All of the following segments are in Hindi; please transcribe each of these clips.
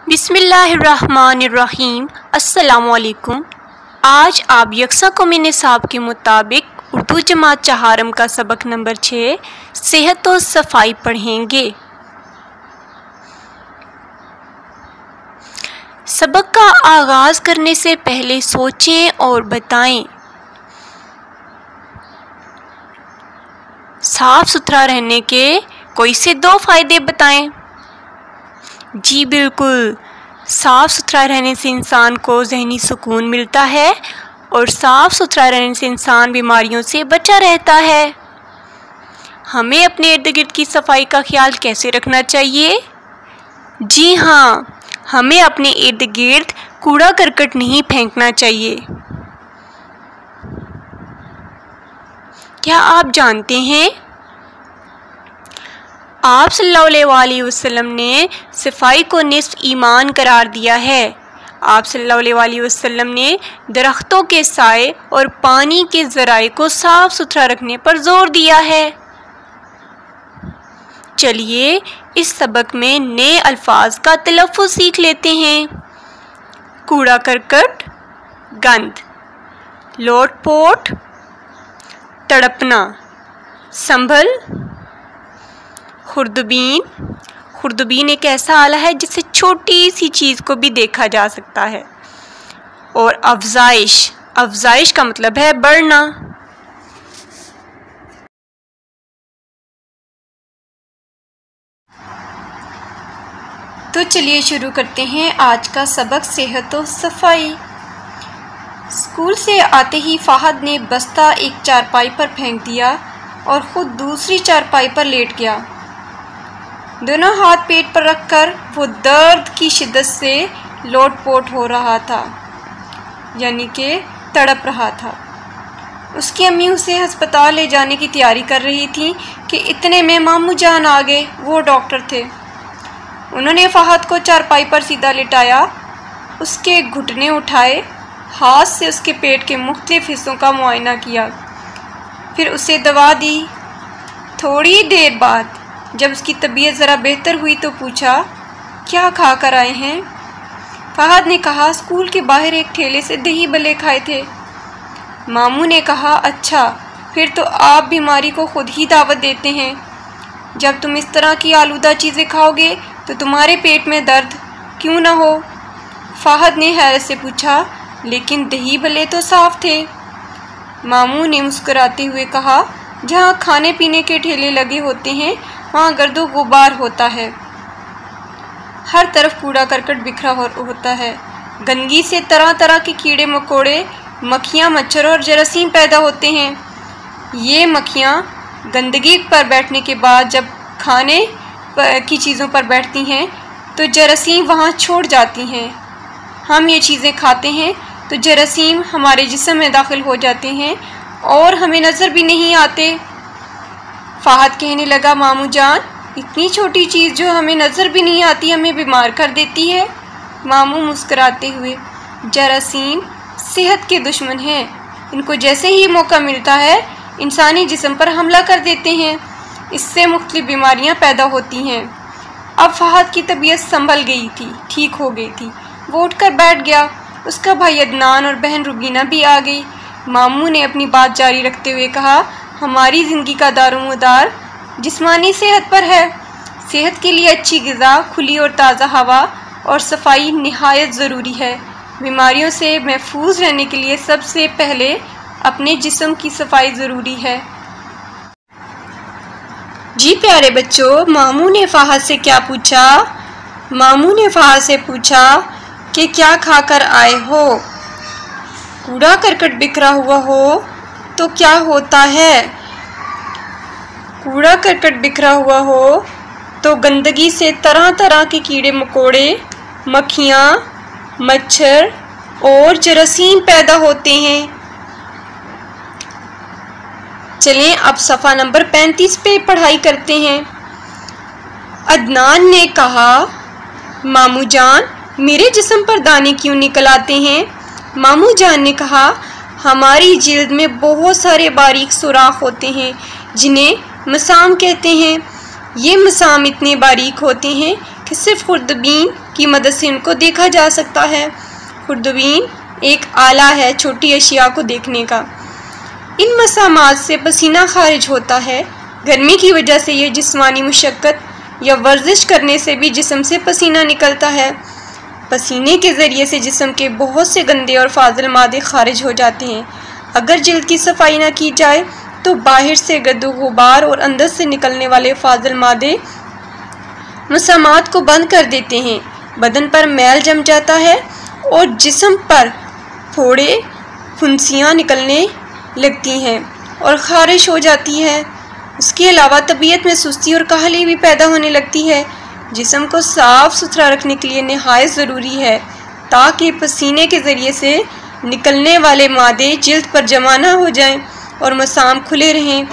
बिस्मिल्लाहिर्रहमानिर्रहीम। अस्सलामुअलैकुम। आज आप यकसा कौमी निसाब के मुताबिक उर्दू जमात चहारम का सबक नंबर 6 सेहत और सफाई पढ़ेंगे। सबक का आगाज़ करने से पहले सोचें और बताएं। साफ सुथरा रहने के कोई से 2 फ़ायदे बताएं। जी बिल्कुल, साफ़ सुथरा रहने से इंसान को ज़हनी सुकून मिलता है और साफ़ सुथरा रहने से इंसान बीमारियों से बचा रहता है। हमें अपने इर्द गिर्द की सफाई का ख्याल कैसे रखना चाहिए? जी हाँ, हमें अपने इर्द गिर्द कूड़ा करकट नहीं फेंकना चाहिए। क्या आप जानते हैं आप सल्लल्लाहु अलैहि वसल्लम ने सफाई को निस्फ ईमान करार दिया है। आप सल्लल्लाहु अलैहि वसल्लम ने दरख्तों के साए और पानी के ज़राए को साफ सुथरा रखने पर जोर दिया है। चलिए इस सबक में नए अल्फाज का तलफ़्फ़ुज़ सीख लेते हैं। कूड़ा करकट, गंद, लोट पोट, तड़पना, संभल, खुर्दबीन। खुर्दबीन एक ऐसा आला है जिससे छोटी सी चीज़ को भी देखा जा सकता है। और अफजाइश, अफजाइश का मतलब है बढ़ना। तो चलिए शुरू करते हैं आज का सबक सेहत और सफाई। स्कूल से आते ही फ़ाहद ने बस्ता एक चारपाई पर फेंक दिया और ख़ुद दूसरी चारपाई पर लेट गया। दोनों हाथ पेट पर रखकर वो दर्द की शिद्दत से लोटपोट हो रहा था, यानी कि तड़प रहा था। उसकी अम्मी उसे अस्पताल ले जाने की तैयारी कर रही थी कि इतने में मामू जान आ गए। वो डॉक्टर थे। उन्होंने फ़ाहद को चारपाई पर सीधा लिटाया, उसके घुटने उठाए, हाथ से उसके पेट के मुख्तलिफ हिस्सों का मुआयना किया, फिर उसे दवा दी। थोड़ी देर बाद जब उसकी तबीयत ज़रा बेहतर हुई तो पूछा, क्या खा कर आए हैं? फ़ाहद ने कहा, स्कूल के बाहर एक ठेले से दही भल्ले खाए थे। मामू ने कहा, अच्छा, फिर तो आप बीमारी को ख़ुद ही दावत देते हैं। जब तुम इस तरह की आलूदा चीज़ें खाओगे तो तुम्हारे पेट में दर्द क्यों ना हो? फ़ाहद ने हैरत से पूछा, लेकिन दही भल्ले तो साफ़ थे। मामू ने मुस्कुराते हुए कहा, जहाँ खाने पीने के ठेले लगे होते हैं वहाँ गर्दो गुबार होता है। हर तरफ कूड़ा करकट बिखरा होता है। गंदगी से तरह तरह के कीड़े मकोड़े, मक्खियाँ, मच्छर और जरासीम पैदा होते हैं। ये मक्खियाँ गंदगी पर बैठने के बाद जब खाने की चीज़ों पर बैठती हैं तो जरासीम वहाँ छोड़ जाती हैं। हम ये चीज़ें खाते हैं तो जरासीम हमारे जिस्म में दाखिल हो जाते हैं और हमें नज़र भी नहीं आते। फ़ाहद कहने लगा, मामू जान, इतनी छोटी चीज़ जो हमें नज़र भी नहीं आती हमें बीमार कर देती है। मामू मुस्कुराते हुए, जरासीम सेहत के दुश्मन हैं। इनको जैसे ही मौका मिलता है इंसानी जिस्म पर हमला कर देते हैं। इससे मुख्तलिफ बीमारियां पैदा होती हैं। अब फ़ाहद की तबीयत संभल गई थी, ठीक हो गई थी। वो उठकर बैठ गया। उसका भाई अदनान और बहन रुबीना भी आ गई। मामू ने अपनी बात जारी रखते हुए कहा, हमारी ज़िंदगी का दारोमदार जिस्मानी सेहत पर है। सेहत के लिए अच्छी ग़िज़ा, खुली और ताज़ा हवा और सफाई निहायत ज़रूरी है। बीमारियों से महफूज रहने के लिए सबसे पहले अपने जिस्म की सफाई ज़रूरी है। जी प्यारे बच्चों, मामू ने फ़ाहद से क्या पूछा? मामू ने फ़ाहद से पूछा कि क्या खाकर आए हो? कूड़ा करकट बिखरा हुआ हो तो क्या होता है? कूड़ा करकट बिखरा हुआ हो तो गंदगी से तरह तरह के कीड़े मकोड़े, मक्खियाँ, मच्छर और जरासीम पैदा होते हैं। चलें अब सफ़ा नंबर 35 पे पढ़ाई करते हैं। अदनान ने कहा, मामू जान, मेरे जिस्म पर दाने क्यों निकल आते हैं? मामू जान ने कहा, हमारी जिल्द में बहुत सारे बारीक सुराख होते हैं जिन्हें मसाम कहते हैं। ये मसाम इतने बारीक होते हैं कि कि सिर्फ खुर्दबीन की मदद से उनको देखा जा सकता है। खुर्दबीन एक आला है छोटी अशिया को देखने का। इन मसामात से पसीना खारिज होता है। गर्मी की वजह से यह जिस्मानी मुशक्क़त या वर्जिश करने से भी जिस्म से पसीना निकलता है। पसीने के ज़रिए से जिस्म के बहुत से गंदे और फाजिल मादे खारिज हो जाते हैं। अगर जिल्द की सफाई ना की जाए तो बाहर से गर्द गुबार और अंदर से निकलने वाले फाजिल मादे मसामात को बंद कर देते हैं। बदन पर मैल जम जाता है और जिस्म पर फोड़े फुंसियाँ निकलने लगती हैं और खारिश हो जाती है। इसके अलावा तबीयत में सुस्ती और काहली भी पैदा होने लगती है। जिस्म को साफ़ सुथरा रखने के लिए नहायत ज़रूरी है ताकि पसीने के ज़रिए से निकलने वाले मादे जिल्द पर जमा ना हो जाएं और मसाम खुले रहें।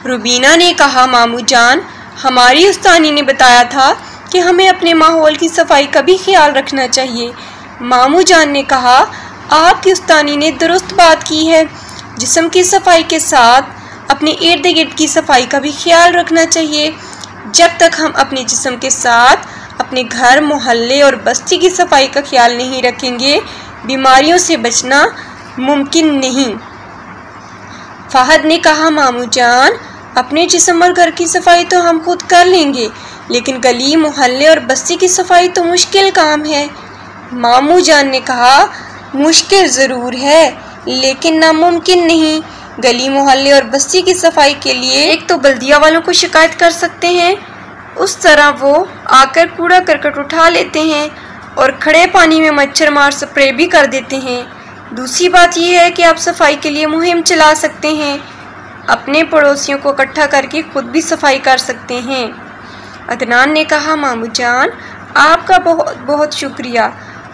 रुबीना ने कहा, मामू जान, हमारी उस्तानी ने बताया था कि हमें अपने माहौल की सफाई का भी ख्याल रखना चाहिए। मामू जान ने कहा, आपकी उस्तानी ने दुरुस्त बात की है। जिस्म की सफाई के साथ अपने इर्द गिर्द की सफाई का भी ख्याल रखना चाहिए। जब तक हम अपने जिस्म के साथ अपने घर, मोहल्ले और बस्ती की सफाई का ख्याल नहीं रखेंगे, बीमारियों से बचना मुमकिन नहीं। फ़हद ने कहा, मामू जान, अपने जिस्म और घर की सफाई तो हम खुद कर लेंगे, लेकिन गली, मोहल्ले और बस्ती की सफाई तो मुश्किल काम है। मामू जान ने कहा, मुश्किल ज़रूर है लेकिन नामुमकिन नहीं। गली, मोहल्ले और बस्ती की सफाई के लिए एक तो बल्दिया वालों को शिकायत कर सकते हैं, उस तरह वो आकर कूड़ा करकट उठा लेते हैं और खड़े पानी में मच्छर मार स्प्रे भी कर देते हैं। दूसरी बात यह है कि आप सफाई के लिए मुहिम चला सकते हैं। अपने पड़ोसियों को इकट्ठा करके खुद भी सफाई कर सकते हैं। अदनान ने कहा, मामू जान, आपका बहुत बहुत शुक्रिया।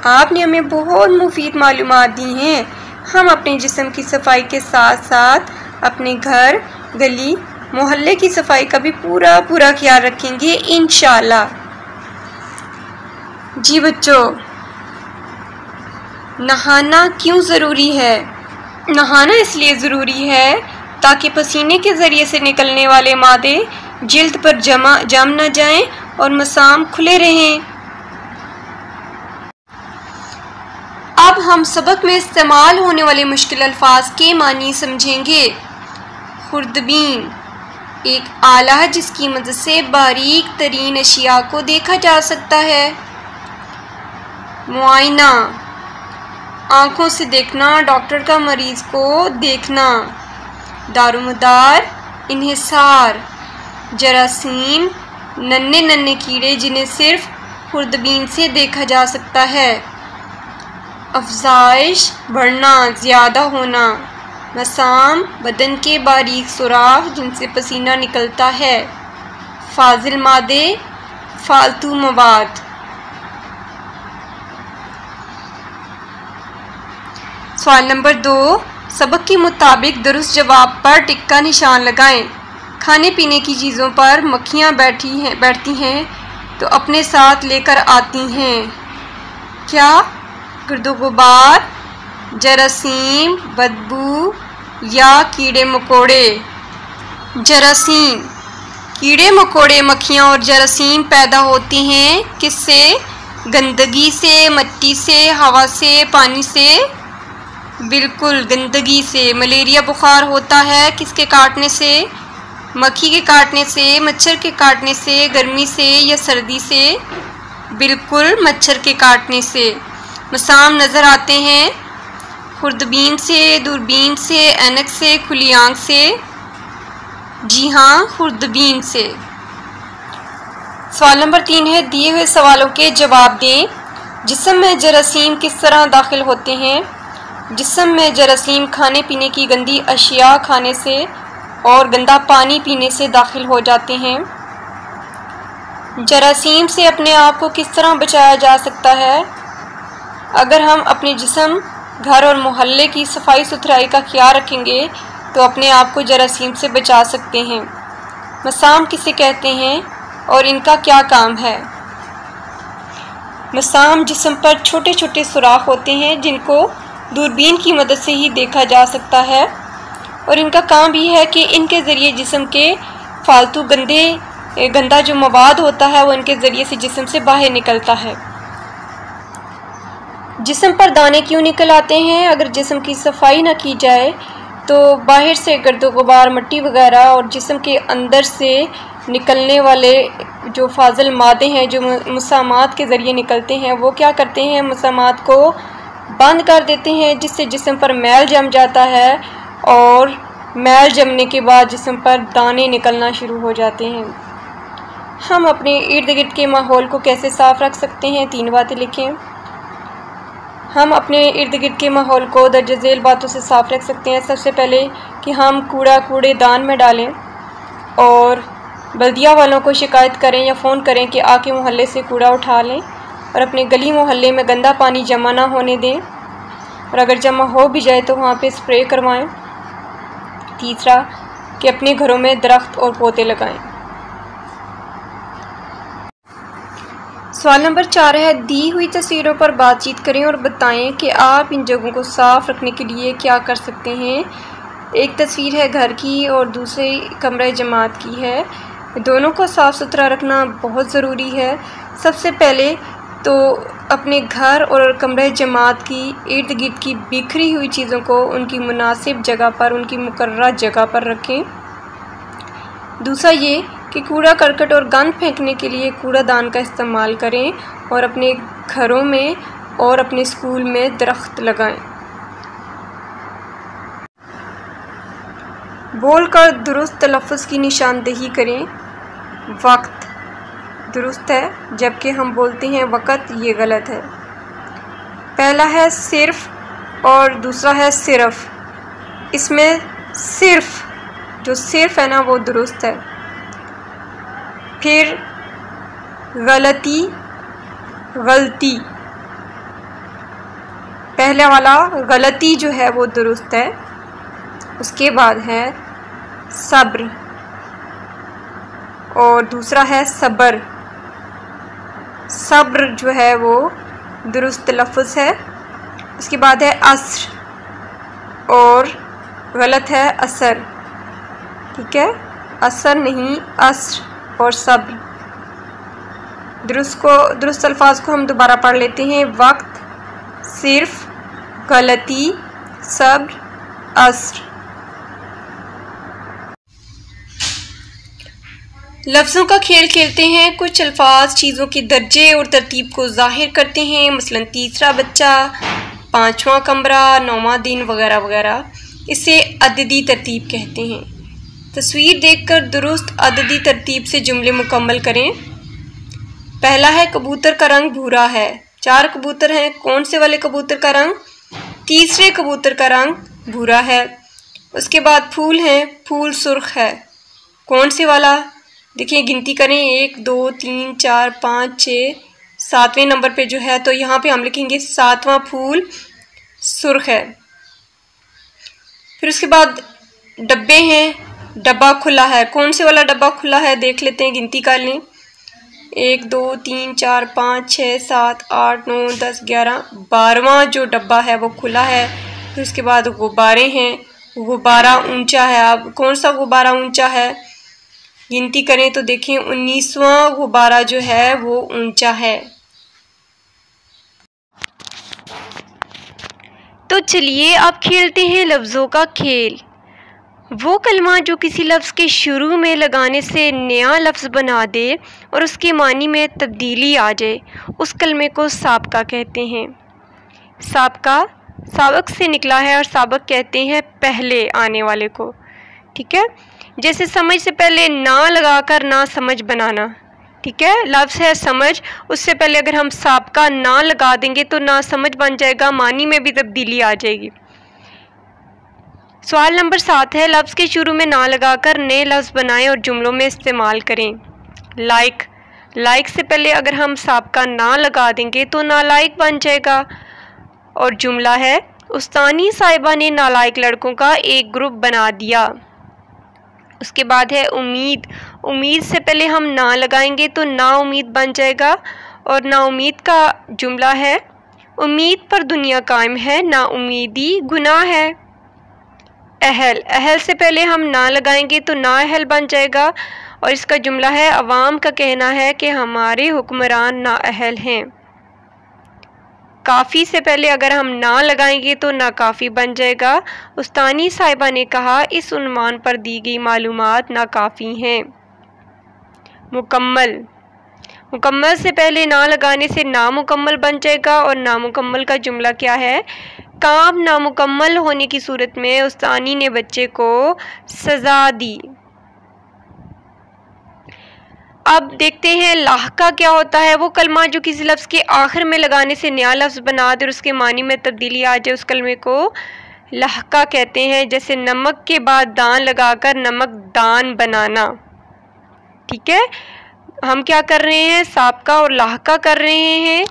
आपने हमें बहुत मुफीद मालूमात दी हैं। हम अपने जिस्म की सफाई के साथ साथ अपने घर, गली, मोहल्ले की सफाई का भी पूरा ख्याल रखेंगे इंशाअल्लाह। जी बच्चों, नहाना क्यों ज़रूरी है? नहाना इसलिए ज़रूरी है ताकि पसीने के ज़रिए से निकलने वाले मादे जिल्द पर जम न जाएं और मसाम खुले रहें। अब हम सबक में इस्तेमाल होने वाले मुश्किल अल्फाज के मानी समझेंगे। खुर्दबीन एक आला है जिसकी मदद से बारीक तरीन अशिया को देखा जा सकता है। मुआयना आँखों से देखना, डॉक्टर का मरीज़ को देखना। दारुमदार इन्हिसार जरासीम नन्हे नन्हे कीड़े जिन्हें सिर्फ खुर्दबीन से देखा जा सकता है। अफजाइश बढ़ना, ज़्यादा होना। मसाम बदन के बारीक सुराख जिनसे पसीना निकलता है। फाजिल मादे फालतू मवाद। सवाल नंबर 2, सबक के मुताबिक दुरुस्त जवाब पर टिक का निशान लगाएं। खाने पीने की चीज़ों पर मक्खियाँ बैठती हैं तो अपने साथ लेकर आती हैं। क्या? गर्दो गुबार, जरासीम, बदबू या कीड़े मकोड़े? जरासीम। कीड़े मकोड़े, मक्खियाँ और जरासीम पैदा होती हैं किससे? गंदगी से, मिट्टी से, हवा से, पानी से। बिल्कुल, गंदगी से। मलेरिया बुखार होता है किसके काटने से? मक्खी के काटने से, मच्छर के काटने से, गर्मी से या सर्दी से? बिल्कुल, मच्छर के काटने से। मसाम नज़र आते हैं खुर्दबीन से, दूरबीन से, ऐनक से, खुली आँख से? जी हाँ, खुर्दबीन से। सवाल नंबर 3 है, दिए हुए सवालों के जवाब दें। जिस्म में जरासीम किस तरह दाखिल होते हैं? जिस्म में जरासीम खाने पीने की गंदी अशिया खाने से और गंदा पानी पीने से दाखिल हो जाते हैं। जरासीम से अपने आप को किस तरह बचाया जा सकता है? अगर हम अपने जिस्म, घर और मोहल्ले की सफाई सुथराई का ख्याल रखेंगे तो अपने आप को जरासीम से बचा सकते हैं। मसाम किसे कहते हैं और इनका क्या काम है? मसाम जिस्म पर छोटे छोटे सुराख होते हैं जिनको दूरबीन की मदद से ही देखा जा सकता है और इनका काम भी है कि इनके ज़रिए जिस्म के फालतू गंदे गंदा जो मवाद होता है वो इनके ज़रिए से जिस्म से बाहर निकलता है। जिस्म पर दाने क्यों निकल आते हैं? अगर जिस्म की सफाई ना की जाए तो बाहर से गर्दो गुबार, मिट्टी वगैरह और जिस्म के अंदर से निकलने वाले जो फाजिल मादे हैं जो मुसामात के ज़रिए निकलते हैं, वो क्या करते हैं, मुसामात को बंद कर देते हैं, जिससे जिस्म पर मैल जम जाता है और मैल जमने के बाद जिस्म पर दाने निकलना शुरू हो जाते हैं। हम अपने इर्द गिर्द के माहौल को कैसे साफ़ रख सकते हैं? 3 बातें लिखें। हम अपने इर्द गिर्द के माहौल को दर्ज झेल बातों से साफ़ रख सकते हैं। सबसे पहले कि हम कूड़ा कूड़ेदान में डालें और बल्दिया वालों को शिकायत करें या फ़ोन करें कि आके मोहल्ले से कूड़ा उठा लें और अपने गली मोहल्ले में गंदा पानी जमा ना होने दें, और अगर जमा हो भी जाए तो वहाँ पे स्प्रे करवाएं। तीसरा कि अपने घरों में दरख्त और पौधे लगाएं। सवाल नंबर 4 है, दी हुई तस्वीरों पर बातचीत करें और बताएं कि आप इन जगहों को साफ़ रखने के लिए क्या कर सकते हैं। एक तस्वीर है घर की और दूसरी कमरे जमात की है। दोनों को साफ़ सुथरा रखना बहुत ज़रूरी है। सबसे पहले तो अपने घर और कमरे जमात की इर्द गिर्द की बिखरी हुई चीज़ों को उनकी मुनासिब जगह पर, उनकी मुकर्रर जगह पर रखें। दूसरा ये कि कूड़ा करकट और गंद फेंकने के लिए कूड़ादान का इस्तेमाल करें और अपने घरों में और अपने स्कूल में दरख्त लगाएं। बोलकर दुरुस्त तलफ़्फ़ुज़ की निशानदेही करें। वक्त दुरुस्त है जबकि हम बोलते हैं वक़्त, ये गलत है। पहला है सिर्फ़ और दूसरा है सिर्फ़। इसमें सिर्फ़, जो सिर्फ़ है ना वो दुरुस्त है। फिर गलती, गलती, पहले वाला गलती जो है वो दुरुस्त है। उसके बाद है सब्र और दूसरा है सब्र। सब्र जो है वो दुरुस्त लफ्ज़ है। उसके बाद है अस्र और गलत है असर। ठीक है, असर नहीं, अस्र और सब्र। दुरुस्त अल्फाज को हम दोबारा पढ़ लेते हैं। वक्त, सिर्फ, गलती, सब्र, अस्र। लफ्ज़ों का खेल खेलते हैं। कुछ अल्फाज चीज़ों के दर्जे और तरतीब को ज़ाहिर करते हैं, मसलन तीसरा बच्चा, 5वां कमरा, 9वां दिन वगैरह वगैरह। इसे अददी तरतीब कहते हैं। तस्वीर देखकर दुरुस्त अददी तरतीब से जुमले मुकम्मल करें। पहला है, कबूतर का रंग भूरा है। 4 कबूतर हैं, कौन से वाले कबूतर का रंग? तीसरे कबूतर का रंग भूरा है। उसके बाद फूल हैं, फूल सुर्ख है, कौन से वाला? देखिए गिनती करें, 1 2 3 4 5 6, 7वें नंबर पे जो है तो यहाँ पे हम लिखेंगे 7वां फूल सुर्ख है। फिर उसके बाद डब्बे हैं, डब्बा खुला है, कौन से वाला डब्बा खुला है? देख लेते हैं, गिनती कर लें, 1 2 3 4 5 6 7 8 9 10 11, 12वां जो डब्बा है वो खुला है। फिर उसके बाद गुब्बारे हैं, गुब्बारा ऊंचा है। अब कौन सा गुब्बारा ऊंचा है? गिनती करें तो देखें 19वां गुब्बारा जो है वो ऊंचा है। तो चलिए अब खेलते हैं लफ्ज़ों का खेल। वो कलमा जो किसी लफ्ज़ के शुरू में लगाने से नया लफ्ज़ बना दे और उसके मानी में तब्दीली आ जाए, उस कलमे को साबका कहते हैं। साबका साबक से निकला है और साबक कहते हैं पहले आने वाले को। ठीक है, जैसे समझ से पहले ना लगाकर ना समझ बनाना। ठीक है, लफ्ज़ है समझ, उससे पहले अगर हम साबका ना लगा देंगे तो ना समझ बन जाएगा, मानी में भी तब्दीली आ जाएगी। सवाल नंबर 7 है, लफ्ज़ के शुरू में ना लगाकर नए लफ्ज़ बनाएं और जुमलों में इस्तेमाल करें। लाइक, लाइक से पहले अगर हम साबका ना लगा देंगे तो नालायक बन जाएगा। और जुमला है, उस्तानी साहिबा ने नालायक लड़कों का एक ग्रुप बना दिया। उसके बाद है उम्मीद, उम्मीद से पहले हम ना लगाएंगे तो ना उम्मीद बन जाएगा। और ना उम्मीद का जुमला है, उम्मीद पर दुनिया कायम है, ना उम्मीदी गुनाह है। अहल, अहल से पहले हम ना लगाएंगे तो ना अहल बन जाएगा। और इसका जुमला है अवाम का कहना है कि हमारे हुक्मरान नाअहल हैं। काफ़ी से पहले अगर हम ना लगाएंगे तो नाकाफ़ी बन जाएगा। उस्तानी साहिबा ने कहा इस उन्वान पर दी गई मालूमात नाकाफ़ी हैं। मुकम्मल, मुकम्मल से पहले ना लगाने से नामुकम्मल बन जाएगा और नामुकम्मल का जुमला क्या है? काम नामुकम्मल होने की सूरत में उस्तानी ने बच्चे को सज़ा दी। अब देखते हैं लाहका क्या होता है। वो कलमा जो किसी लफ्ज़ के आखिर में लगाने से नया लफ्ज़ बना दे और उसके मानी में तब्दीली आ जाए, उस कलमे को लाहका कहते हैं। जैसे नमक के बाद दान लगाकर नमक दान बनाना। ठीक है, हम क्या कर रहे हैं? साबका और लाहका कर रहे हैं।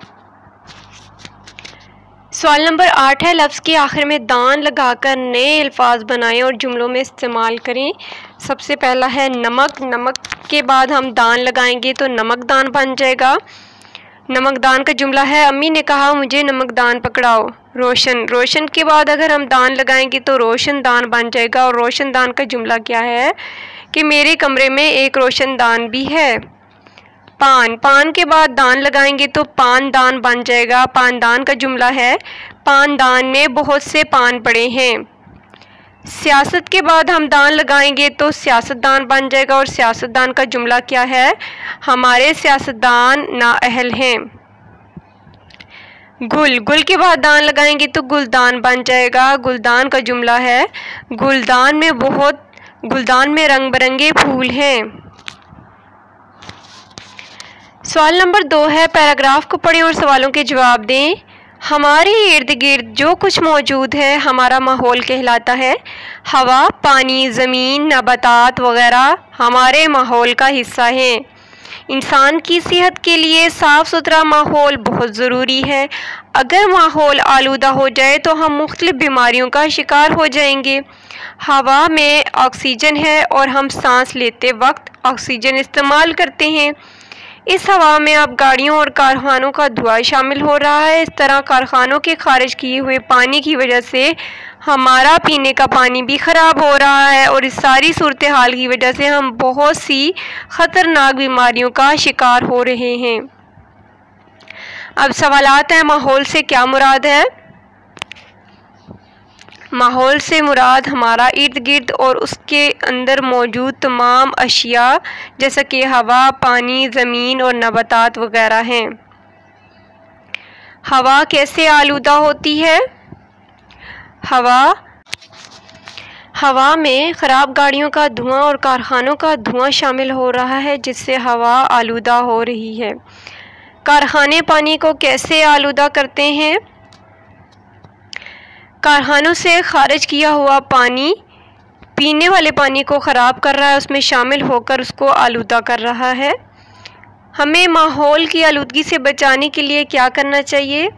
सवाल नंबर 8 है, लफ्ज़ के आखिर में दान लगाकर नए अल्फाज बनाएं और जुमलों में इस्तेमाल करें। सबसे पहला है नमक। नमक के बाद हम दान लगाएंगे तो नमकदान बन जाएगा। नमकदान का जुमला है अम्मी ने कहा मुझे नमकदान पकड़ाओ। रोशन, रोशन के बाद अगर हम दान लगाएंगे तो रोशनदान बन जाएगा। और रोशनदान का जुमला क्या है कि मेरे कमरे में एक रोशनदान भी है। पान, पान के बाद दान लगाएंगे तो पानदान बन जाएगा। पानदान का जुमला है पानदान में बहुत से पान पड़े हैं। सियासत के बाद हम दान लगाएंगे तो सियासतदान बन जाएगा। और सियासतदान का जुमला क्या है? हमारे सियासतदान नाअहल हैं। गुल, गुल के बाद दान लगाएंगे तो गुलदान बन जाएगा। गुलदान का जुमला है गुलदान में रंग बिरंगे फूल हैं। सवाल नंबर 2 है, पैराग्राफ को पढ़ें और सवालों के जवाब दें। हमारे इर्द गिर्द जो कुछ मौजूद है हमारा माहौल कहलाता है। हवा, पानी, ज़मीन, नबातात वगैरह हमारे माहौल का हिस्सा हैं। इंसान की सेहत के लिए साफ़ सुथरा माहौल बहुत ज़रूरी है। अगर माहौल आलूदा हो जाए तो हम मुख्तलिफ़ बीमारियों का शिकार हो जाएंगे। हवा में ऑक्सीजन है और हम सांस लेते वक्त ऑक्सीजन इस्तेमाल करते हैं। इस हवा में अब गाड़ियों और कारखानों का धुआं शामिल हो रहा है। इस तरह कारखानों के खारिज किए हुए पानी की वजह से हमारा पीने का पानी भी ख़राब हो रहा है और इस सारी सूरत हाल की वजह से हम बहुत सी ख़तरनाक बीमारियों का शिकार हो रहे हैं। अब सवालात हैं, माहौल से क्या मुराद है? माहौल से मुराद हमारा इर्द गिर्द और उसके अंदर मौजूद तमाम अशिया जैसा कि हवा, पानी, ज़मीन और नबातात वगैरह हैं। हवा कैसे आलूदा होती है? हवा में ख़राब गाड़ियों का धुआं और कारखानों का धुआं शामिल हो रहा है जिससे हवा आलूदा हो रही है। कारखाने पानी को कैसे आलूदा करते हैं? कारखानों से खारिज किया हुआ पानी पीने वाले पानी को ख़राब कर रहा है, उसमें शामिल होकर उसको आलूदा कर रहा है। हमें माहौल की आलूदगी से बचाने के लिए क्या करना चाहिए?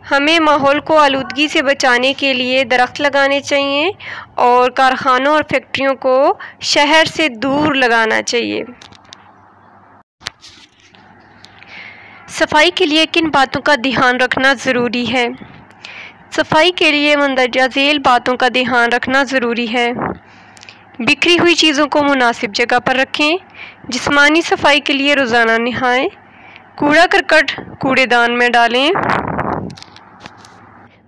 हमें माहौल को आलूदगी से बचाने के लिए दरख्त लगाने चाहिए और कारखानों और फैक्ट्रियों को शहर से दूर लगाना चाहिए। सफाई के लिए किन बातों का ध्यान रखना ज़रूरी है? सफाई के लिए मंदरजा झेल बातों का ध्यान रखना ज़रूरी है। बिखरी हुई चीज़ों को मुनासिब जगह पर रखें। जिस्मानी सफाई के लिए रोज़ाना नहाएं। कूड़ा करकट कूड़ेदान में डालें।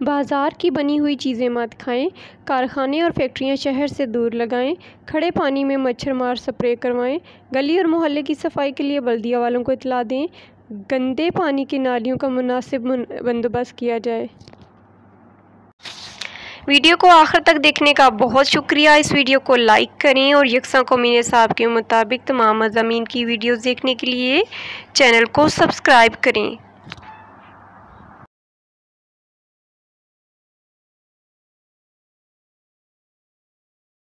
बाज़ार की बनी हुई चीज़ें मत खाएं। कारखाने और फैक्ट्रियां शहर से दूर लगाएं। खड़े पानी में मच्छर मार स्प्रे करवाएं। गली और मोहल्ले की सफाई के लिए बल्दिया वालों को इत्तला दें। गंदे पानी की नालियों का मुनासिब बंदोबस्त किया जाए। वीडियो को आखिर तक देखने का बहुत शुक्रिया। इस वीडियो को लाइक करें और यकसा कौमी निसाब के मुताबिक तमाम मज़ामीन की वीडियोज़ देखने के लिए चैनल को सब्सक्राइब करें।